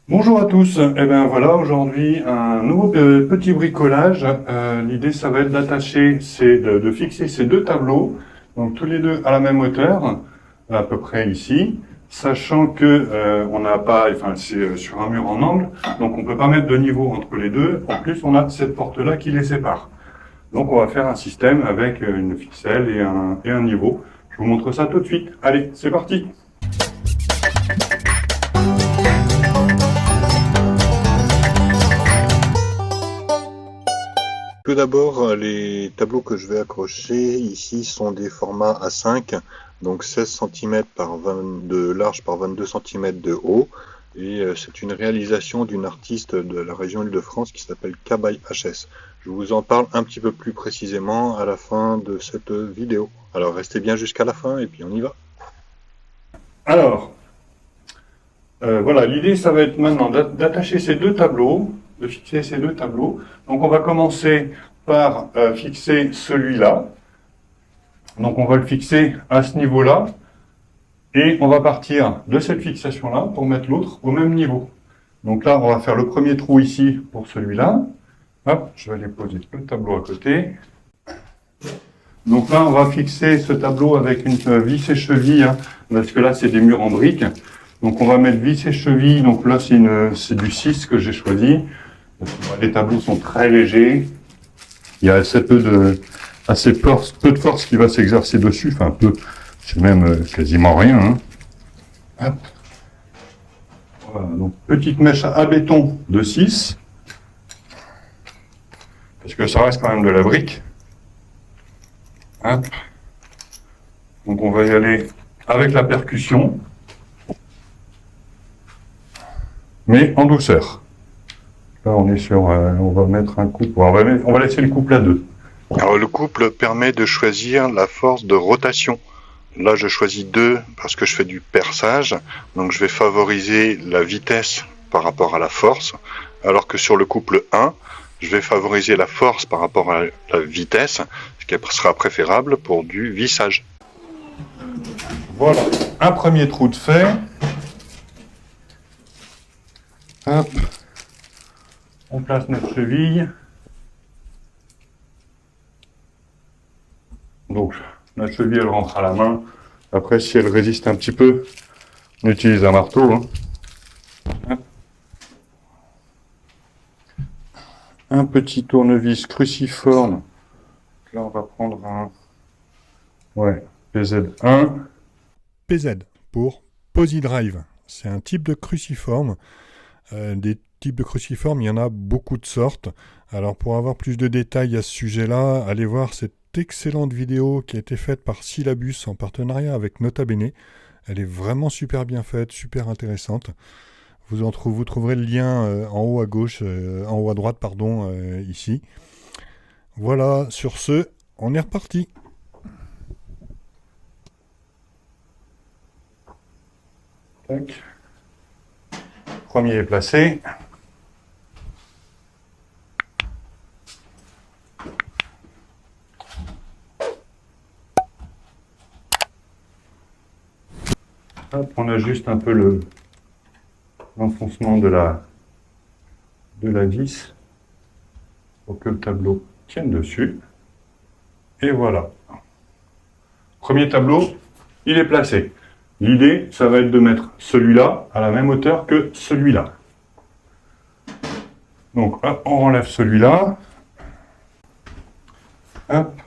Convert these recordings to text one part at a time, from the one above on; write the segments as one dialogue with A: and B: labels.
A: Bonjour à tous. Eh bien voilà, aujourd'hui un nouveau petit bricolage. L'idée ça va être de fixer ces deux tableaux, donc tous les deux à la même hauteur, à peu près ici, sachant que on n'a pas, enfin c'est sur un mur en angle, donc on peut pas mettre de niveau entre les deux. En plus, on a cette porte-là qui les sépare. Donc on va faire un système avec une ficelle et un niveau. Je vous montre ça tout de suite. Allez, c'est parti.
B: Tout d'abord, les tableaux que je vais accrocher ici sont des formats A5, donc 16 cm par 20 de large par 22 cm de haut. Et c'est une réalisation d'une artiste de la région Île-de-France qui s'appelle Cabaye HS. Je vous en parle un petit peu plus précisément à la fin de cette vidéo. Alors restez bien jusqu'à la fin et puis on y va.
A: Alors, voilà, l'idée, ça va être maintenant d'attacher ces deux tableaux, de fixer ces deux tableaux. Donc, on va commencer par fixer celui-là. Donc, on va le fixer à ce niveau-là. Et on va partir de cette fixation-là pour mettre l'autre au même niveau. Donc là, on va faire le premier trou ici pour celui-là. Hop, je vais aller poser le tableau à côté. Donc là, on va fixer ce tableau avec une vis et cheville, hein, parce que là, c'est des murs en briques. Donc on va mettre vis et cheville. Donc là, c'est du 6 que j'ai choisi. Les tableaux sont très légers. Il y a peu de force qui va s'exercer dessus. Enfin, peu, c'est même quasiment rien. Hein. Hop. Voilà, donc petite mèche à béton de 6. Parce que ça reste quand même de la brique. Hop. Donc on va y aller avec la percussion, mais en douceur. Là on est sur, on va mettre un couple, on va laisser le couple à 2.
B: Alors le couple permet de choisir la force de rotation. Là, je choisis 2 parce que je fais du perçage. Donc, je vais favoriser la vitesse par rapport à la force. Alors que sur le couple 1, je vais favoriser la force par rapport à la vitesse, ce qui sera préférable pour du vissage.
A: Voilà, un premier trou de fait. Hop. On place notre cheville. Donc, notre cheville, elle rentre à la main. Après, si elle résiste un petit peu, on utilise un marteau. Hein. Un petit tournevis cruciforme. Là, on va prendre un PZ1.
C: PZ pour Posy Drive. C'est un type de cruciforme. Des types de cruciformes, il y en a beaucoup de sortes. Alors pour avoir plus de détails à ce sujet-là, allez voir cette excellente vidéo qui a été faite par Syllabus en partenariat avec Nota Bene. Elle est vraiment super bien faite, super intéressante. Vous trouverez le lien en haut à gauche, en haut à droite, pardon, ici. Voilà, sur ce, on est reparti.
A: Tac. Premier est placé. Hop, on ajuste un peu l'enfoncement de la vis pour que le tableau tienne dessus. Et voilà. Premier tableau, il est placé. L'idée, ça va être de mettre celui-là à la même hauteur que celui-là. Donc, hop, on enlève celui-là. Hop.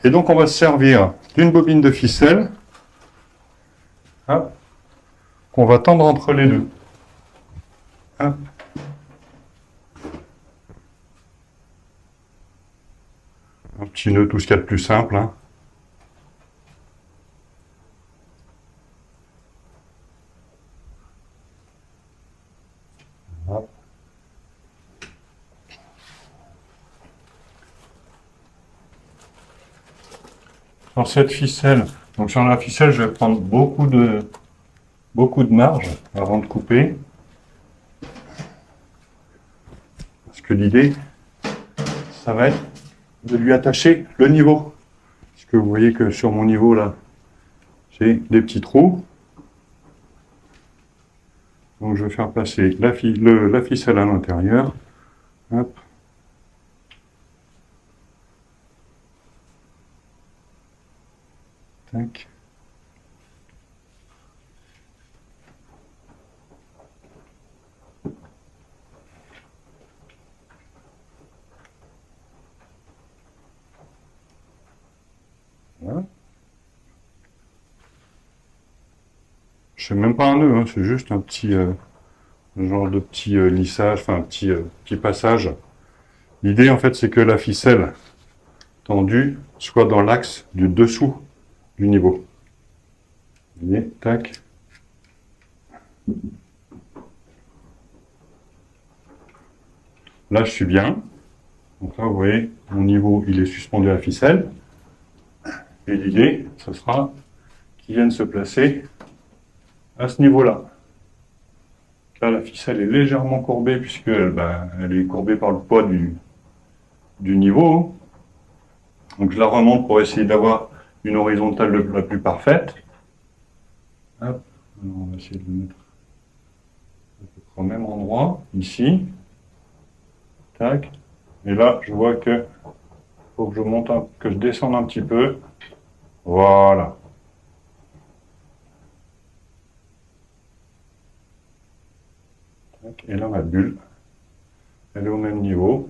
A: Et donc, on va se servir d'une bobine de ficelle. Hop. Qu'on va tendre entre les deux. Hop. Un petit nœud, tout ce qu'il y a de plus simple. Hein. Hop. Sur cette ficelle, donc sur la ficelle, je vais prendre beaucoup de marge avant de couper. Parce que l'idée, ça va être de lui attacher le niveau. Parce que vous voyez que sur mon niveau là, j'ai des petits trous. Donc Donc je vais faire passer la ficelle à l'intérieur. Hop. Tac. Voilà. Je fais même pas un nœud, hein, c'est juste un petit genre de petit lissage, enfin un petit passage. L'idée en fait c'est que la ficelle tendue soit dans l'axe du dessous du niveau. Vous voyez, tac. Là je suis bien. Donc là vous voyez, mon niveau il est suspendu à la ficelle. Et l'idée, ce sera qu'ils viennent se placer à ce niveau-là. Là, la ficelle est légèrement courbée puisqu'elle elle est courbée par le poids du niveau. Donc je la remonte pour essayer d'avoir une horizontale la plus parfaite. Hop. Alors, on va essayer de le mettre à peu près au même endroit, ici. Tac. Et là, je vois que faut que je monte, que je descende un petit peu. Voilà. Et là, ma bulle, elle est au même niveau.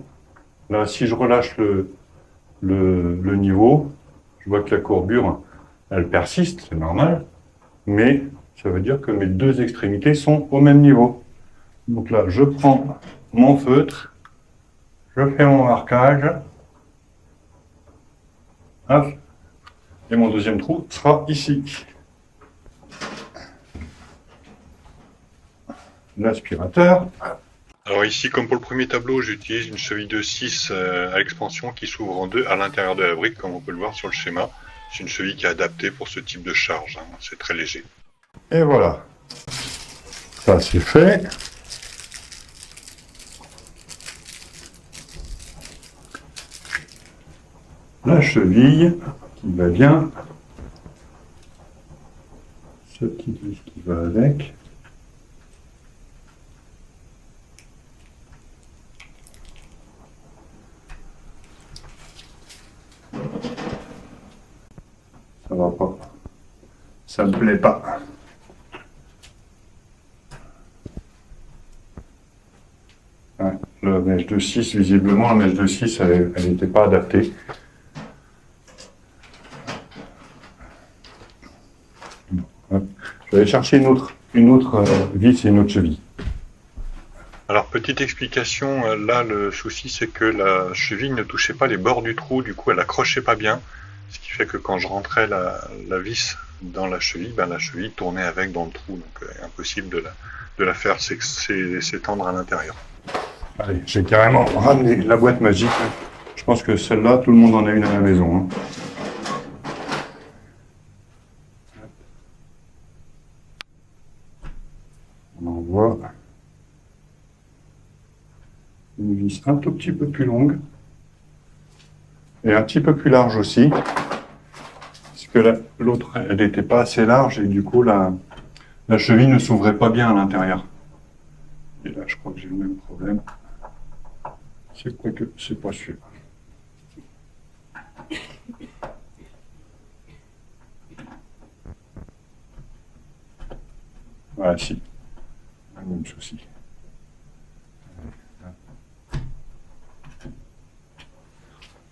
A: Là, si je relâche le niveau, je vois que la courbure, elle persiste, c'est normal. Mais ça veut dire que mes deux extrémités sont au même niveau. Donc là, je prends mon feutre, je fais mon marquage. Hop. Et mon deuxième trou sera ici. L'aspirateur.
B: Alors ici, comme pour le premier tableau, j'utilise une cheville de 6 à expansion qui s'ouvre en deux à l'intérieur de la brique, comme on peut le voir sur le schéma. C'est une cheville qui est adaptée pour ce type de charge, hein. C'est très léger.
A: Et voilà. Ça c'est fait. La cheville qui va bien. Ce petit vis qui va avec. Ça va pas. Ça me plaît pas. Ouais, la mèche de 6, visiblement, la mèche de 6, elle n'était pas adaptée. Je vais aller chercher une autre vis et une autre cheville.
B: Alors, petite explication, là, le souci, c'est que la cheville ne touchait pas les bords du trou, du coup, elle accrochait pas bien. Ce qui fait que quand je rentrais la vis dans la cheville tournait avec dans le trou, donc impossible de la faire s'étendre à l'intérieur.
A: Allez, j'ai carrément ramené la boîte magique. Je pense que celle-là, tout le monde en a une à la maison. Hein. On envoie une vis un tout petit peu plus longue et un petit peu plus large aussi. Parce que l'autre, elle n'était pas assez large et du coup, la cheville ne s'ouvrait pas bien à l'intérieur. Et là, je crois que j'ai le même problème. C'est quoi que c'est pas sûr. Voilà, si. Le même souci.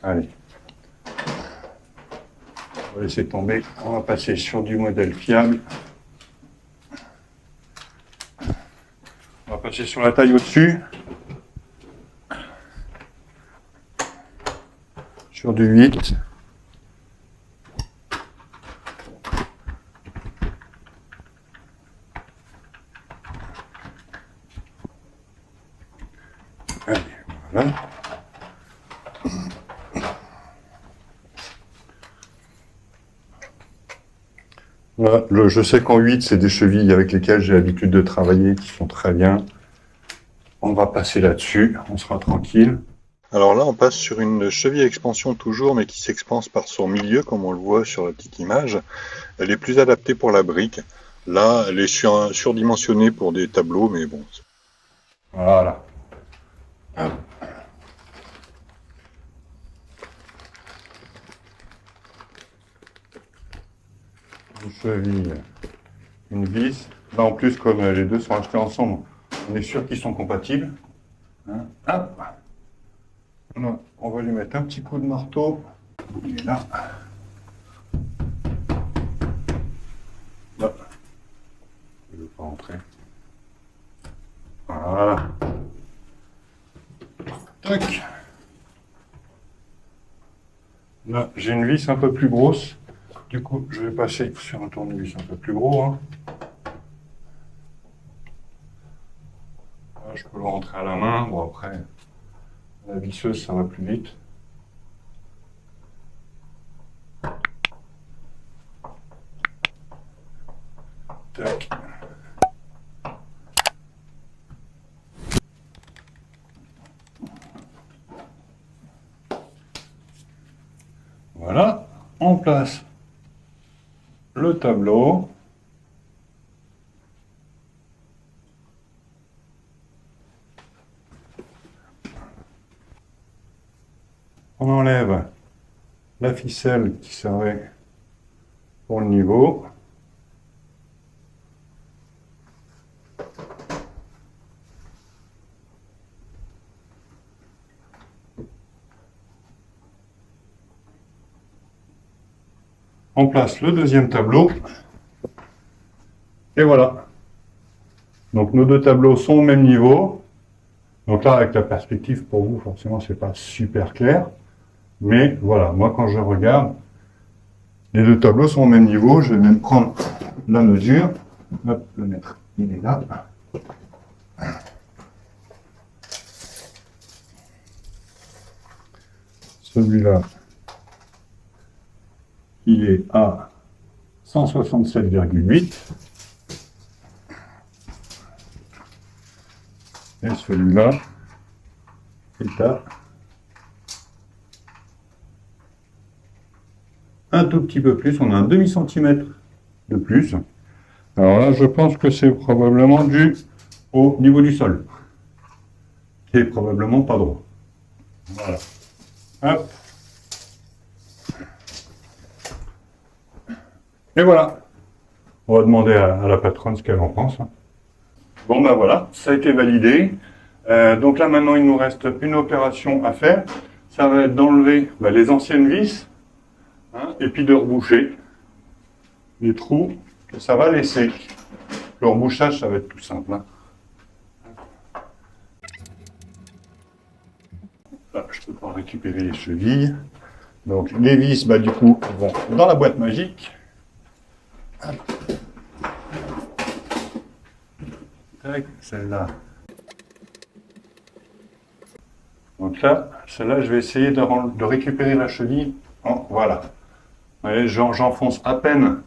A: Allez. On va laisser tomber. On va passer sur du modèle fiable. On va passer sur la taille au-dessus. Sur du 8. Allez, voilà. Voilà, je sais qu'en 8, c'est des chevilles avec lesquelles j'ai l'habitude de travailler, qui sont très bien. On va passer là-dessus, on sera tranquille.
B: Alors là, on passe sur une cheville à expansion toujours, mais qui s'expanse par son milieu, comme on le voit sur la petite image. Elle est plus adaptée pour la brique. Là, elle est surdimensionnée pour des tableaux, mais bon.
A: Voilà. Hop. Une cheville, une vis. Là, en plus, comme les deux sont achetés ensemble, on est sûr qu'ils sont compatibles. Hein. Hop. Là, on va lui mettre un petit coup de marteau. Il est là. Là. Je ne veux pas rentrer. Voilà. Tac. Là, j'ai une vis un peu plus grosse. Du coup, je vais passer sur un tournevis un peu plus gros. Hein. Là, je peux le rentrer à la main. Bon, après, la visseuse, ça va plus vite. Tac. Voilà, on place le tableau. On enlève la ficelle qui servait pour le niveau. On place le deuxième tableau. Et voilà. Donc nos deux tableaux sont au même niveau. Donc là, avec la perspective, pour vous, forcément, c'est pas super clair. Mais voilà, moi quand je regarde, les deux tableaux sont au même niveau. Je vais même prendre la mesure. Hop, le mètre, il est là. Celui-là, il est à 167,8. Et celui-là est à un tout petit peu plus. On a un demi-centimètre de plus. Alors là, je pense que c'est probablement dû au niveau du sol, qui est probablement pas droit. Voilà. Hop. Et voilà. On va demander à la patronne ce qu'elle en pense. Bon ben voilà, ça a été validé. Donc là maintenant il nous reste une opération à faire. Ça va être d'enlever les anciennes vis, hein, et puis de reboucher les trous que ça va laisser. Le rebouchage, ça va être tout simple. Hein. Là, je peux pas récupérer les chevilles. Donc les vis, du coup, vont dans la boîte magique. Tac, celle-là. Donc là, celle-là, je vais essayer de récupérer la cheville. Voilà. Vous voyez, j'enfonce à peine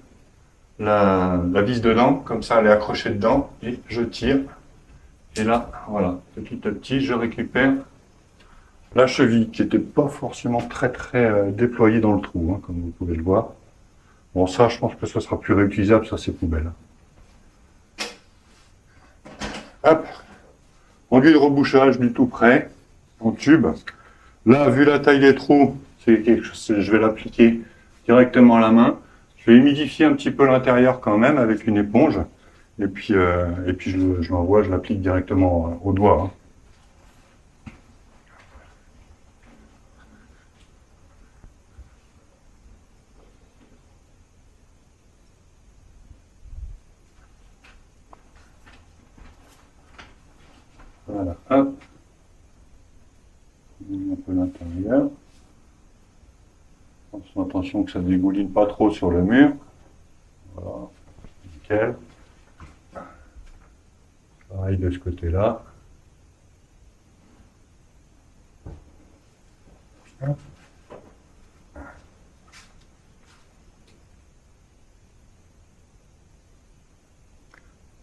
A: la vis dedans, comme ça elle est accrochée dedans, et je tire. Et là, voilà, petit à petit, je récupère la cheville, qui n'était pas forcément très déployée dans le trou, hein, comme vous pouvez le voir. Bon, ça, je pense que ce sera plus réutilisable, ça c'est poubelle. Hop, enduit de rebouchage du tout près, en tube. Là, vu la taille des trous, c'est quelque chose, je vais l'appliquer directement à la main. Je vais humidifier un petit peu l'intérieur quand même avec une éponge. Et puis je l'envoie, je l'applique directement au doigt. Hein. Voilà, hop. Un peu l'intérieur. Attention que ça ne dégouline pas trop sur le mur. Voilà, nickel. Pareil de ce côté-là.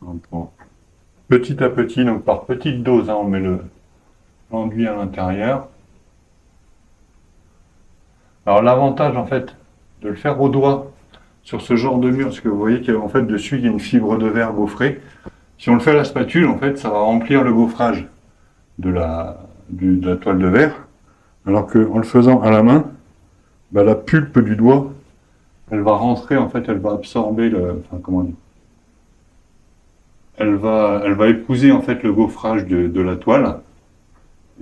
A: On prend petit à petit, donc par petite dose, hein, on met l'enduit à l'intérieur. Alors l'avantage en fait de le faire au doigt sur ce genre de mur, parce que vous voyez qu'en fait dessus il y a une fibre de verre gaufrée. Si on le fait à la spatule, en fait, ça va remplir le gaufrage de la toile de verre, alors qu'en le faisant à la main, bah, la pulpe du doigt, elle va rentrer, en fait, elle va absorber enfin, comment dire, elle va épouser en fait le gaufrage de la toile,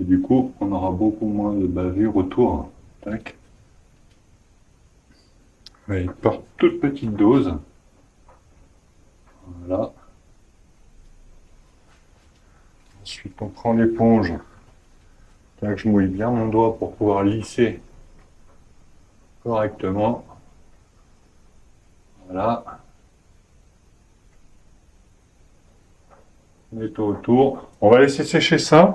A: et du coup, on aura beaucoup moins de bavure autour. Tac. Allez, par toute petite dose. Voilà. Ensuite, on prend l'éponge. Tac, je mouille bien mon doigt pour pouvoir lisser correctement. Voilà. Mettons autour. On va laisser sécher ça.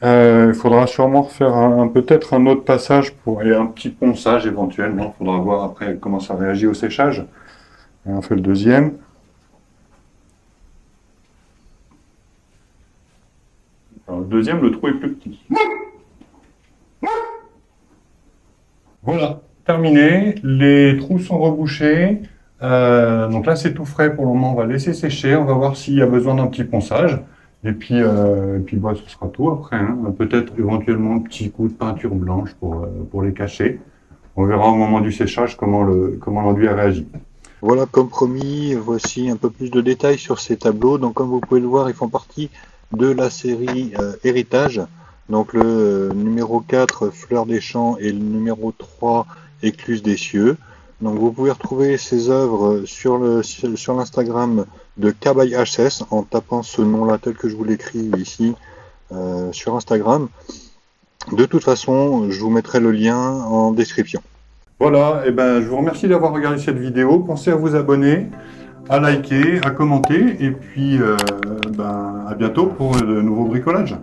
A: Il faudra sûrement refaire peut-être un autre passage et un petit ponçage éventuellement. Il faudra voir après comment ça réagit au séchage. Et on fait le deuxième. Alors, le deuxième, le trou est plus petit. Voilà, terminé. Les trous sont rebouchés. Donc là, c'est tout frais pour le moment. On va laisser sécher. On va voir s'il y a besoin d'un petit ponçage. Et puis bah, ce sera tout après. Hein. Peut-être éventuellement un petit coup de peinture blanche pour les cacher. On verra au moment du séchage comment l'enduit a réagi.
B: Voilà, comme promis, voici un peu plus de détails sur ces tableaux. Donc comme vous pouvez le voir, ils font partie de la série Héritage. Donc le numéro 4, Fleur des Champs, et le numéro 3, Écluse des Cieux. Donc vous pouvez retrouver ces œuvres sur l'Instagram de Cabaye HS en tapant ce nom-là tel que je vous l'écris ici sur Instagram. De toute façon, je vous mettrai le lien en description.
A: Voilà, et ben je vous remercie d'avoir regardé cette vidéo. Pensez à vous abonner, à liker, à commenter, et puis à bientôt pour de nouveaux bricolages.